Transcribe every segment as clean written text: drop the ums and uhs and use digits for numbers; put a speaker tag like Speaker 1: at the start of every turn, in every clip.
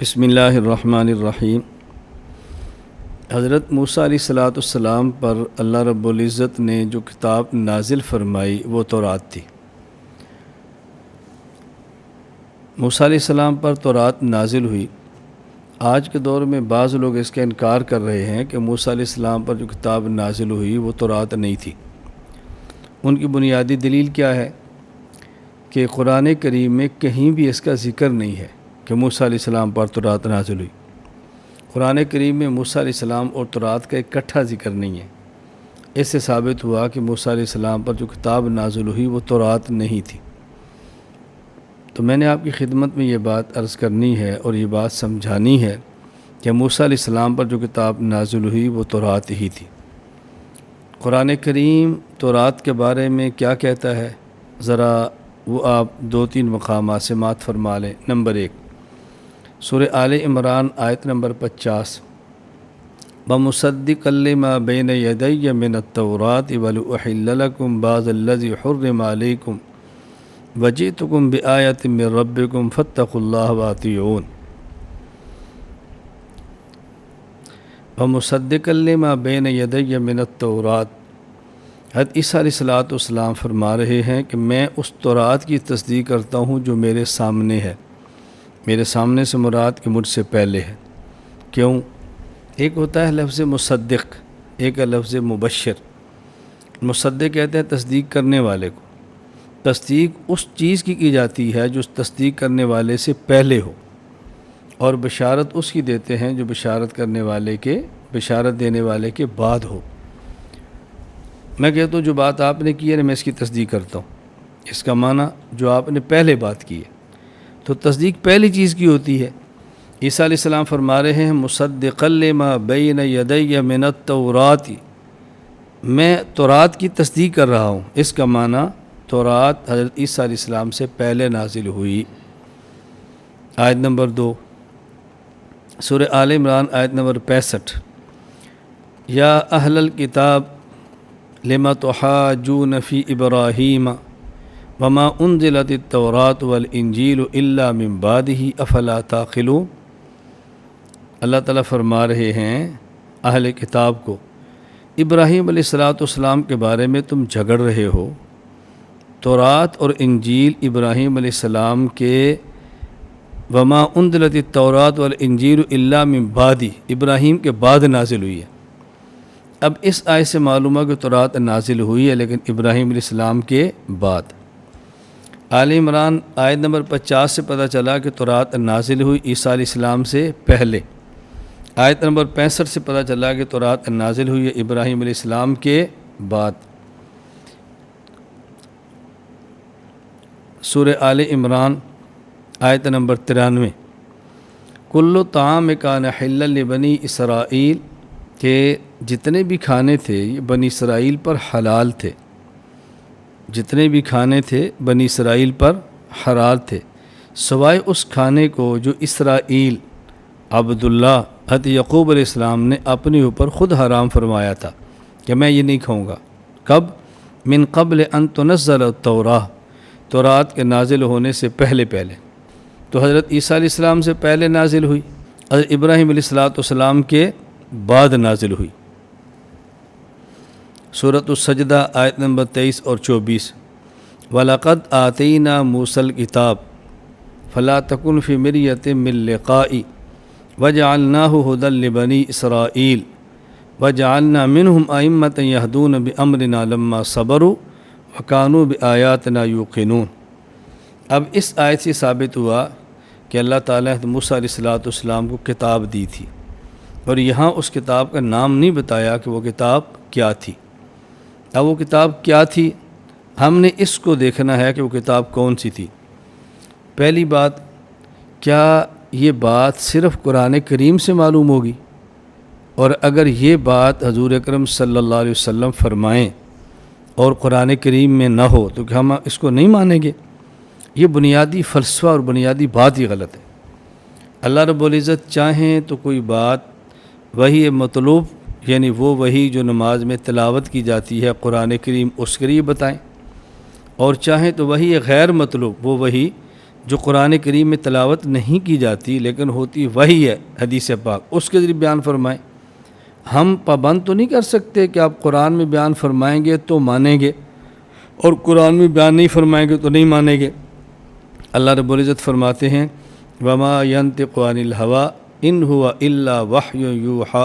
Speaker 1: بسم اللہ الرحمن الرحیم۔ حضرت موسیٰ علیہ السلام پر اللہ رب العزت نے جو کتاب نازل فرمائی وہ تورات تھی۔ موسیٰ علیہ السلام پر تورات نازل ہوئی۔ آج کے دور میں بعض لوگ اس کا انکار کر رہے ہیں کہ موسیٰ علیہ السلام پر جو کتاب نازل ہوئی وہ تورات نہیں تھی۔ ان کی بنیادی دلیل کیا ہے کہ قرآن کریم میں کہیں بھی اس کا ذکر نہیں ہے کہ موسیٰ علیہ السلام پر تورات نازل ہوئی۔ قرآن کریم میں موسیٰ علیہ السلام اور تورات کا اکٹھا ذکر نہیں ہے۔ اس سے ثابت ہوا کہ موسیٰ علیہ السلام پر جو کتاب نازل ہوئی وہ تورات نہیں تھی۔ تو میں نے آپ کی خدمت میں یہ بات عرض کرنی ہے اور یہ بات سمجھانی ہے کہ موسیٰ علیہ السلام پر جو کتاب نازل ہوئی وہ تورات ہی تھی۔ قرآن کریم تورات کے بارے میں کیا کہتا ہے، ذرا وہ آپ 2-3 مقامات سے مات فرما لیں۔ نمبر 1 سورہ آل عمران آیت نمبر 50، وَمُصَدِّقًا لِّمَا بَيْنَ يَدَيَّ مِنَ التَّوْرَاةِ وَلِأُحِلَّ لَكُمْ بَعْضَ الَّذِي حُرِّمَ عَلَيْكُمْ وَجِئْتُكُمْ بِآيَةٍ مِّن رَّبِّكُمْ فَاتَّقُوا اللَّهَ وَأَطِيعُونِ۔ وَمُصَدِّقًا لِّمَا بَيْنَ يَدَيَّ مِنَ التَّوْرَاةِ، حضرت عیسیٰ علیہ السلام فرما رہے ہیں کہ میں اس تورات کی تصدیق کرتا ہوں جو میرے سامنے ہے۔ میرے سامنے سے مراد کہ مجھ سے پہلے ہے۔ کیوں؟ ایک ہوتا ہے لفظ مصدق، ایک ہے لفظ مبشر۔ مصدق کہتے ہیں تصدیق کرنے والے کو۔ تصدیق اس چیز کی جاتی ہے جو اس تصدیق کرنے والے سے پہلے ہو، اور بشارت اس کی دیتے ہیں جو بشارت دینے والے کے بعد ہو۔ میں کہتا ہوں جو بات آپ نے کی ہے میں اس کی تصدیق کرتا ہوں، اس کا معنی جو آپ نے پہلے بات کی ہے، تو تصدیق پہلی چیز کی ہوتی ہے۔ عیسیٰ علیہ السلام فرما رہے ہیں مصدقا لما بین یدی من التوراۃ، میں تورات کی تصدیق کر رہا ہوں۔ اس کا معنی تورات حضرت عیسیٰ علیہ السلام سے پہلے نازل ہوئی۔ آیت نمبر 2 سورہ آل عمران آیت نمبر 65، یا اہل الکتاب لما تحاجون فی ابراہیم وما انزلت التوراۃ والانجیل الا من بعدہ افلا تعقلون۔ اللہ تعالیٰ فرما رہے ہیں اہل کتاب کو، ابراہیم علیہ السلام کے بارے میں تم جھگڑ رہے ہو۔ تورات اور انجیل ابراہیم علیہ السلام کے وما انزلت التوراۃ والانجیل الا من بعدہ، ابراہیم کے بعد نازل ہوئی ہے۔ اب اس آیت سے معلوم ہے کہ تورات نازل ہوئی ہے لیکن ابراہیم علیہ السلام کے بعد۔ آل عمران آیت نمبر 50 سے پتہ چلا کہ تورات نازل ہوئی عیسیٰ علیہ السلام سے پہلے۔ آیت نمبر 65 سے پتہ چلا کہ تورات نازل ہوئی ہے ابراہیم علیہ السلام کے بعد۔ سورہ آل عمران آیت نمبر 93، کل طعام کان حلا لبنی اسرائیل، کہ جتنے بھی کھانے تھے یہ بنی اسرائیل پر حلال تھے، جتنے بھی کھانے تھے بنی اسرائیل پر حلال تھے، سوائے اس کھانے کو جو اسرائیل عبداللہ حضرت یعقوب علیہ السلام نے اپنے اوپر خود حرام فرمایا تھا کہ میں یہ نہیں کھاؤں گا۔ کب؟ من قبل ان تنزل التوراۃ، تورات کے نازل ہونے سے پہلے۔ تو حضرت عیسیٰ علیہ السلام سے پہلے نازل ہوئی، حضرت ابراہیم علیہ السلام کے بعد نازل ہوئی۔ سورۃ السجدہ آیت نمبر 23 اور 24، وَلَقَدْ آتَيْنَا مُوسَى الْكِتَابَ فَلَا تَكُنْ فِي مِرْيَةٍ مِّن لِّقَائِهِ وَجَعَلْنَاهُ هُدًى لِّبَنِي إِسْرَائِيلَ وَجَعَلْنَا مِنْهُمْ أَئِمَّةً يَهْدُونَ بِأَمْرِنَا لَمَّا صَبَرُوا وَكَانُوا بِآيَاتِنَا يُوقِنُونَ۔ اب اس آیت سے ثابت ہوا کہ اللہ تعالیٰ نے موسیٰ علیہ السلام کو کتاب دی تھی، اور یہاں اس کتاب کا نام نہیں بتایا کہ وہ کتاب کیا تھی۔ اب وہ کتاب کیا تھی، ہم نے اس کو دیکھنا ہے کہ وہ کتاب کون سی تھی۔ پہلی بات، کیا یہ بات صرف قرآن کریم سے معلوم ہوگی؟ اور اگر یہ بات حضور اکرم صلی اللہ علیہ وسلم فرمائیں اور قرآن کریم میں نہ ہو تو کہ ہم اس کو نہیں مانیں گے؟ یہ بنیادی فلسفہ اور بنیادی بات ہی غلط ہے۔ اللہ رب العزت چاہیں تو کوئی بات وہی مطلوب، یعنی وہ وہی جو نماز میں تلاوت کی جاتی ہے قرآن کریم، اس کے لیے بتائیں، اور چاہیں تو وہی غیر مطلوب، وہ وہی جو قرآن کریم میں تلاوت نہیں کی جاتی لیکن ہوتی وہی ہے حدیث پاک، اس کے ذریعے بیان فرمائیں۔ ہم پابند تو نہیں کر سکتے کہ آپ قرآن میں بیان فرمائیں گے تو مانیں گے اور قرآن میں بیان نہیں فرمائیں گے تو نہیں مانیں گے۔ اللہ رب العزت فرماتے ہیں وما ينطق عن الهوى ان هو الا وحی یوحى،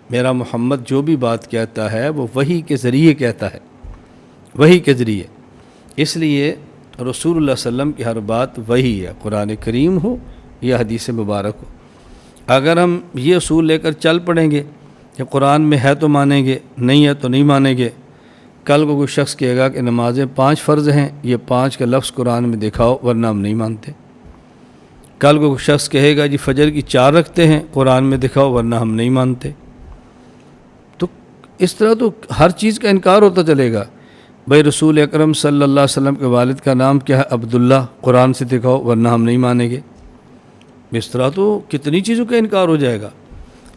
Speaker 1: میرا محمد جو بھی بات کہتا ہے وہ وحی کے ذریعے کہتا ہے، وحی کے ذریعے۔ اس لیے رسول اللہ صلی اللہ علیہ وسلم کی ہر بات وحی ہے، قرآن کریم ہو یا حدیث مبارک ہو۔ اگر ہم یہ اصول لے کر چل پڑیں گے کہ قرآن میں ہے تو مانیں گے، نہیں ہے تو نہیں مانیں گے، کل کو کوئی شخص کہے گا کہ نمازیں 5 فرض ہیں، یہ 5 کا لفظ قرآن میں دکھاؤ ورنہ ہم نہیں مانتے۔ کل کو کوئی شخص کہے گا جی فجر کی 4 رکھتے ہیں، قرآن میں دکھاؤ ورنہ ہم نہیں مانتے۔ تو اس طرح تو ہر چیز کا انکار ہوتا چلے گا۔ بھائی رسول اکرم صلی اللہ علیہ وسلم کے والد کا نام کیا ہے؟ عبداللہ، قرآن سے دکھاؤ ورنہ ہم نہیں مانیں گے۔ اس طرح تو کتنی چیزوں کا انکار ہو جائے گا۔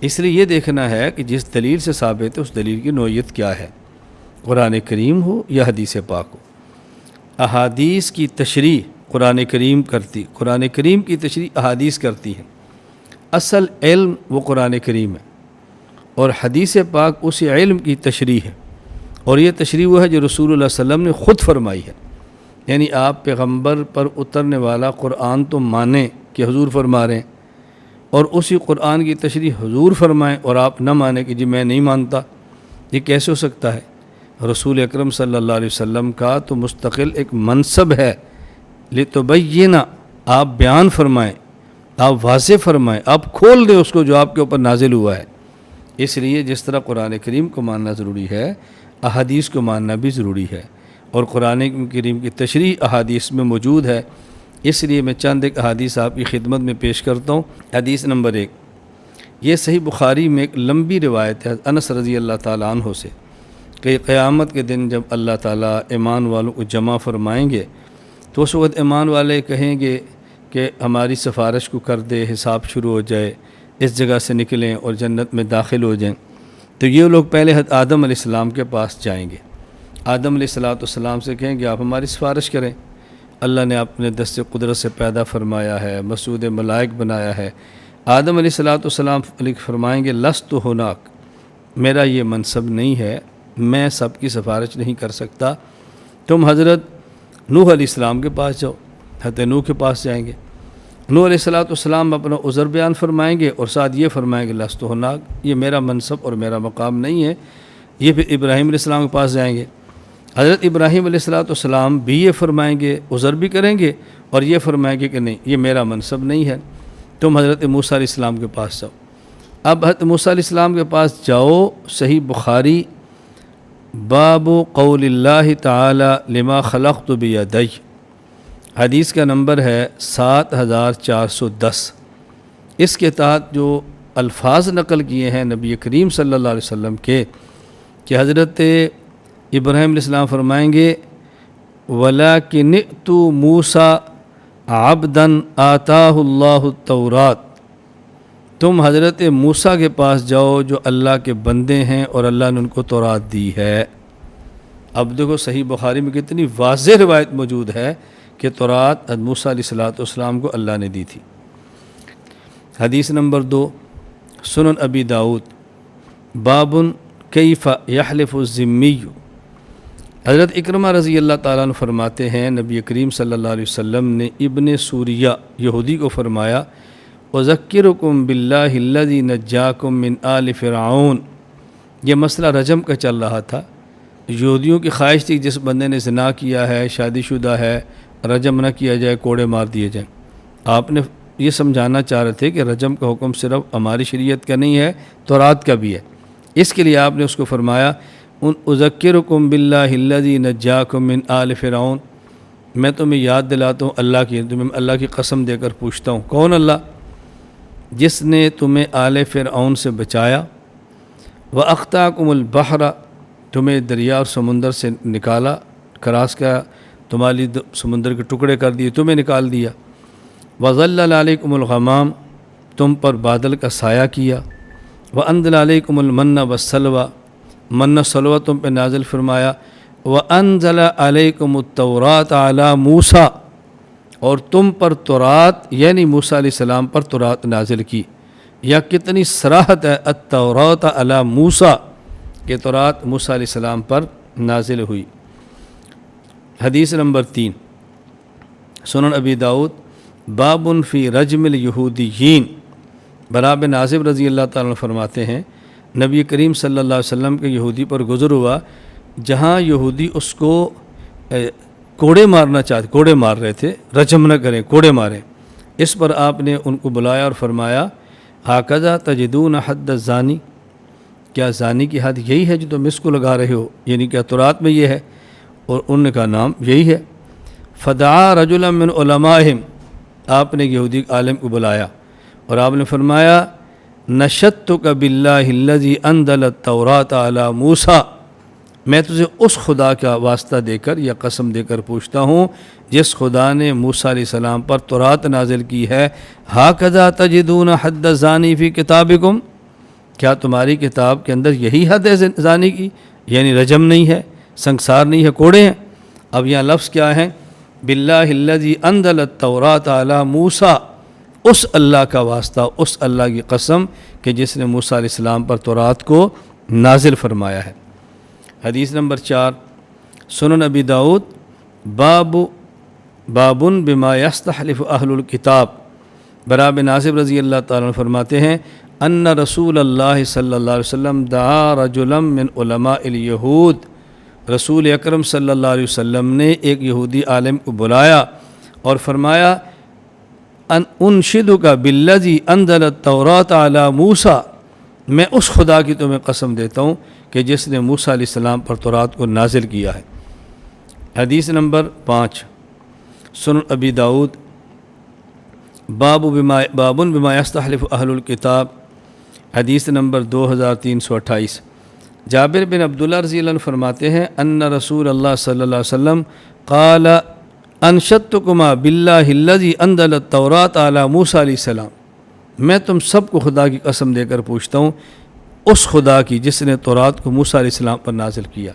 Speaker 1: اس لیے یہ دیکھنا ہے کہ جس دلیل سے ثابت ہے اس دلیل کی نوعیت کیا ہے، قرآن کریم ہو یا حدیث پاک ہو۔ احادیث کی تشریح قرآن کریم کرتی، قرآن کریم کی تشریح احادیث کرتی ہیں۔ اصل علم وہ قرآن کریم ہے اور حدیث پاک اسی علم کی تشریح ہے، اور یہ تشریح وہ ہے جو رسول اللہ صلی اللہ علیہ وسلم نے خود فرمائی ہے۔ یعنی آپ پیغمبر پر اترنے والا قرآن تو مانیں کہ حضور فرما رہے ہیں، اور اسی قرآن کی تشریح حضور فرمائیں اور آپ نہ مانیں کہ جی میں نہیں مانتا، یہ کیسے ہو سکتا ہے؟ رسول اکرم صلی اللہ علیہ وسلم کا تو مستقل ایک منصب ہے، لتبینہ، آپ بیان فرمائیں، آپ واضح فرمائیں، آپ کھول دیں اس کو جو آپ کے اوپر نازل ہوا ہے۔ اس لیے جس طرح قرآن کریم کو ماننا ضروری ہے، احادیث کو ماننا بھی ضروری ہے، اور قرآن کریم کی تشریح احادیث میں موجود ہے۔ اس لیے میں چند ایک احادیث آپ کی خدمت میں پیش کرتا ہوں۔ حدیث نمبر 1، یہ صحیح بخاری میں ایک لمبی روایت ہے انس رضی اللہ تعالیٰ عنہ سے کہ قیامت کے دن جب اللہ تعالیٰ ایمان والوں کو جمع فرمائیں گے تو اس وقت ایمان والے کہیں گے کہ ہماری سفارش کو کر دے، حساب شروع ہو جائے، اس جگہ سے نکلیں اور جنت میں داخل ہو جائیں۔ تو یہ لوگ پہلے حضرت آدم علیہ السلام کے پاس جائیں گے، آدم علیہ السلام سے کہیں گے آپ ہماری سفارش کریں، اللہ نے اپنے دست قدرت سے پیدا فرمایا ہے، مسعود ملائک بنایا ہے۔ آدم علیہ السلام فرمائیں گے لست ہناک، میرا یہ منصب نہیں ہے، میں سب کی سفارش نہیں کر سکتا، تم حضرت نوح علیہ السلام کے پاس جاؤ۔ حضرت نوح کے پاس جائیں گے، نوح علیہ السلام اپنا عذر بیان فرمائیں گے اور ساتھ یہ فرمائیں گے لست ہناک، یہ میرا منصب اور میرا مقام نہیں ہے۔ یہ پھر ابراہیم علیہ السلام کے پاس جائیں گے، حضرت ابراہیم علیہ السلام بھی یہ فرمائیں گے، عذر بھی کریں گے اور یہ فرمائیں گے کہ نہیں یہ میرا منصب نہیں ہے، تم حضرت موسیٰ علیہ السلام کے پاس جاؤ۔ اب حضرت موسیٰ علیہ السلام کے پاس جاؤ، صحیح بخاری باب قول اللہ تعالی لما خلقت بیدی، حدیث کا نمبر ہے 7410۔ اس کے تحت جو الفاظ نقل کیے ہیں نبی کریم صلی اللہ علیہ وسلم کے کہ حضرت ابراہیم علیہ السلام فرمائیں گے وَلَكِنِ ائْتُوا مُوسَىٰ عَبْدًا آتَاهُ اللَّهُ التَّوْرَاۃ، تم حضرت موسیٰ کے پاس جاؤ جو اللہ کے بندے ہیں اور اللہ نے ان کو تورات دی ہے۔ اب دیکھو صحیح بخاری میں کتنی واضح روایت موجود ہے کہ تورات حضرت موسیٰ علیہ السلام کو اللہ نے دی تھی۔ حدیث نمبر 2، سنن ابی داؤد باب کیف یحلف الذمی، حضرت اکرمہ رضی اللہ تعالیٰ عنہ فرماتے ہیں نبی کریم صلی اللہ علیہ وسلم نے ابن سوریہ یہودی کو فرمایا اذکرکم باللہ الذی نجاکم من آل فرعون، یہ مسئلہ رجم کا چل رہا تھا، یہودیوں کی خواہش تھی جس بندے نے زنا کیا ہے، شادی شدہ ہے، رجم نہ کیا جائے، کوڑے مار دیے جائیں۔ آپ نے یہ سمجھانا چاہ رہے تھے کہ رجم کا حکم صرف ہماری شریعت کا نہیں ہے، تورات کا بھی ہے، اس کے لیے آپ نے اس کو فرمایا اذکرکم باللہ الذی نجاکم من آل فرعون، میں تمہیں یاد دلاتا ہوں اللہ کی، تمہیں اللہ کی قسم دے کر پوچھتا ہوں کون اللہ؟ جس نے تمہیں آل فرعون سے بچایا، وَأَخْطَاكُمُ الْبَحْرَ، تمہیں دریا اور سمندر سے نکالا، کراس کا تمہاری سمندر کے ٹکڑے کر دیے، تمہیں نکال دیا، وَظَلَّلَ عَلَيْكُمُ الْغَمَامُ، تم پر بادل کا سایہ کیا، وَأَنزَلَ عَلَيْكُمُ الْمَنَّ وَالسَّلْوَىٰ، من سلوہ تم پہ نازل فرمایا، وَأَنزَلَ عَلَيْكُمُ التَّوْرَاةَ عَلَىٰ مُوسَىٰ، اور تم پر تورات یعنی موسیٰ علیہ السلام پر تورات نازل کی۔ یا کتنی صراحت ہے التوراۃ علی موسیٰ کہ تورات موسیٰ علیہ السلام پر نازل ہوئی۔ حدیث نمبر 3 سنن ابی داؤد باب فی رجم الیہودیین۔ براء بن عازب رضی اللہ تعالیٰ عنہ فرماتے ہیں نبی کریم صلی اللہ علیہ وسلم کے یہودی پر گزر ہوا جہاں یہودی اس کو کوڑے مارنا چاہتے، کوڑے مار رہے تھے، رجم نہ کریں، کوڑے ماریں۔ اس پر آپ نے ان کو بلایا اور فرمایا ہاکذا تجدون حد الزانی، کیا زانی کی حد یہی ہے جو تم اس کو لگا رہے ہو، یعنی کیا تورات میں یہ ہے؟ اور ان کا نام یہی ہے۔ فدعا رجلا من علمائہم، آپ نے یہودی عالم کو بلایا اور آپ نے فرمایا نشدتک باللہ الذی انزل التوراۃ علی موسیٰ، میں تجھے اس خدا کا واسطہ دے کر یا قسم دے کر پوچھتا ہوں جس خدا نے موسیٰ علیہ السلام پر تورات نازل کی ہے، ہاکذا تجدون حد الزانی فی کتابکم، کیا تمہاری کتاب کے اندر یہی حد ہے زانی کی، یعنی رجم نہیں ہے، سنگسار نہیں ہے، کوڑے ہیں۔ اب یہاں لفظ کیا ہے؟ باللہ الذی انزل التوراۃ علی موسیٰ، اس اللہ کا واسطہ، اس اللہ کی قسم کہ جس نے موسیٰ علیہ السلام پر تورات کو نازل فرمایا ہے۔ حدیث نمبر 4 سنن ابی داؤد باب بما یستحلف اہل الکتاب۔ براء بن عازب رضی اللہ تعالیٰ عنہ فرماتے ہیں ان رسول اللہ صلی اللہ علیہ وسلم دعا رجلا من علماء الیہود، رسول اکرم صلی اللہ علیہ وسلم نے ایک یہودی عالم کو بلایا اور فرمایا انشدک بالذی انزل التوراۃ علی موسیٰ، میں اس خدا کی تمہیں قسم دیتا ہوں کہ جس نے موسیٰ علیہ السلام پر تورات کو نازل کیا ہے۔ حدیث نمبر 5 سنن ابی داؤد باب بما یستحلف اہل الکتاب، حدیث نمبر 2328 جابر بن عبداللہ رضی اللہ عنہ فرماتے ہیں ان رسول اللہ صلی اللہ علیہ وسلم قال انشدتکما باللہ الذی انزل التوراۃ علی موسیٰ علیہ السلام، میں تم سب کو خدا کی قسم دے کر پوچھتا ہوں اس خدا کی جس نے تورات کو موسیٰ علیہ السلام پر نازل کیا۔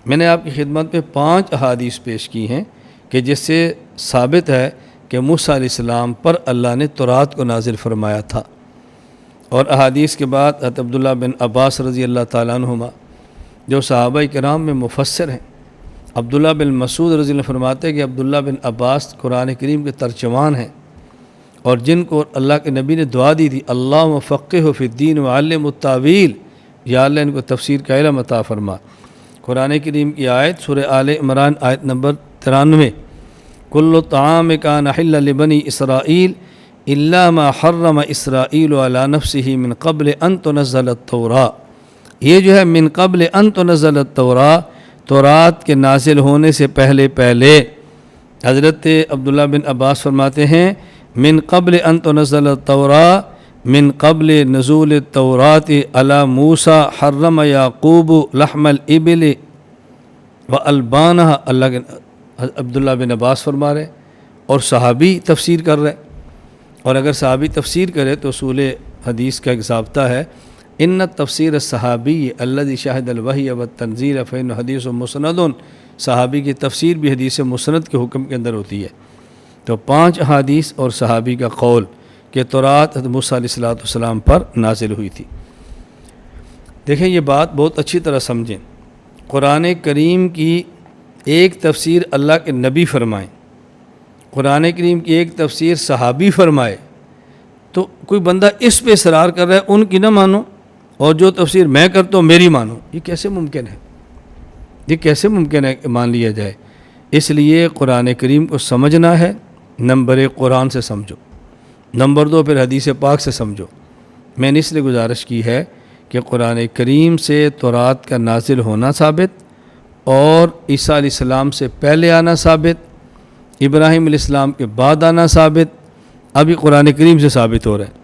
Speaker 1: میں نے آپ کی خدمت میں 5 احادیث پیش کی ہیں کہ جس سے ثابت ہے کہ موسیٰ علیہ السلام پر اللہ نے تورات کو نازل فرمایا تھا۔ اور احادیث کے بعد حضرت عبداللہ بن عباس رضی اللہ تعالیٰ عنہما جو صحابہ کرام میں مفسر ہیں، عبداللہ بن مسعود رضی اللہ عنہ فرماتے ہیں کہ عبداللہ بن عباس قرآن کریم کے ترجمان ہیں اور جن کو اللہ کے نبی نے دعا دی تھی اللہم فقہہ فی الدین وعلمہ التاویل، یا اللہ ان کو تفسیر کا علم عطا فرما۔ قرآن کریم کی آیت سورہ آل عمران آیت نمبر 93 کل طعام کان حلا لبنی اسرائیل الا ما حرم اسرائیل علی نفسہ من قبل ان تنزل التوراۃ، یہ جو ہے من قبل ان تنزل التوراۃ، تورات کے نازل ہونے سے پہلے حضرت عبداللہ بن عباس فرماتے ہیں من قبل ان تنزل التوراۃ من قبل نزول التوراۃ علی موسیٰ حرم یعقوب لحم الابل والبانہ، اللہ کے عبداللہ بن عباس فرما رہے اور صحابی تفسیر کر رہے، اور اگر صحابی تفسیر کرے تو اصول حدیث کا ایک ضابطہ ہے ان التفسیر الصحابی الذی شاہد الوحی والتنزیل فإن حدیث مسند، صحابی کی تفسیر بھی حدیث مسند کے حکم کے اندر ہوتی ہے۔ تو 5 احادیث اور صحابی کا قول کہ تورات حضرت موسیٰ علیہ السلام پر نازل ہوئی تھی۔ دیکھیں یہ بات بہت اچھی طرح سمجھیں، قرآن کریم کی ایک تفسیر اللہ کے نبی فرمائیں، قرآن کریم کی ایک تفسیر صحابی فرمائے، تو کوئی بندہ اس پہ اصرار کر رہا ہے ان کی نہ مانو اور جو تفسیر میں کرتا ہوں میری مانو، یہ کیسے ممکن ہے؟ یہ کیسے ممکن ہے کہ مان لیا جائے؟ اس لیے قرآن کریم کو سمجھنا ہے، نمبر 1 قرآن سے سمجھو، نمبر 2 پھر حدیث پاک سے سمجھو۔ میں نے اس لیے گزارش کی ہے کہ قرآن کریم سے تورات کا نازل ہونا ثابت اور عیسیٰ علیہ السلام سے پہلے آنا ثابت، ابراہیم علیہ السلام کے بعد آنا ثابت، ابھی قرآن کریم سے ثابت ہو رہا ہے،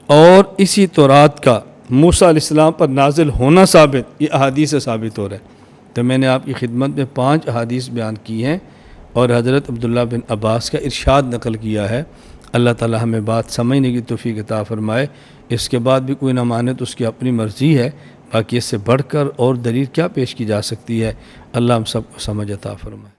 Speaker 1: اور اسی تورات کا موسیٰ علیہ السلام پر نازل ہونا ثابت، یہ احادیث سے ثابت ہو رہا ہے۔ تو میں نے آپ کی خدمت میں 5 احادیث بیان کی ہیں اور حضرت عبداللہ بن عباس کا ارشاد نقل کیا ہے۔ اللہ تعالی ہمیں بات سمجھنے کی توفیق عطا فرمائے۔ اس کے بعد بھی کوئی نہ مانے تو اس کی اپنی مرضی ہے، باقی اس سے بڑھ کر اور دلیل کیا پیش کی جا سکتی ہے؟ اللہ ہم سب کو سمجھ عطا فرمائے۔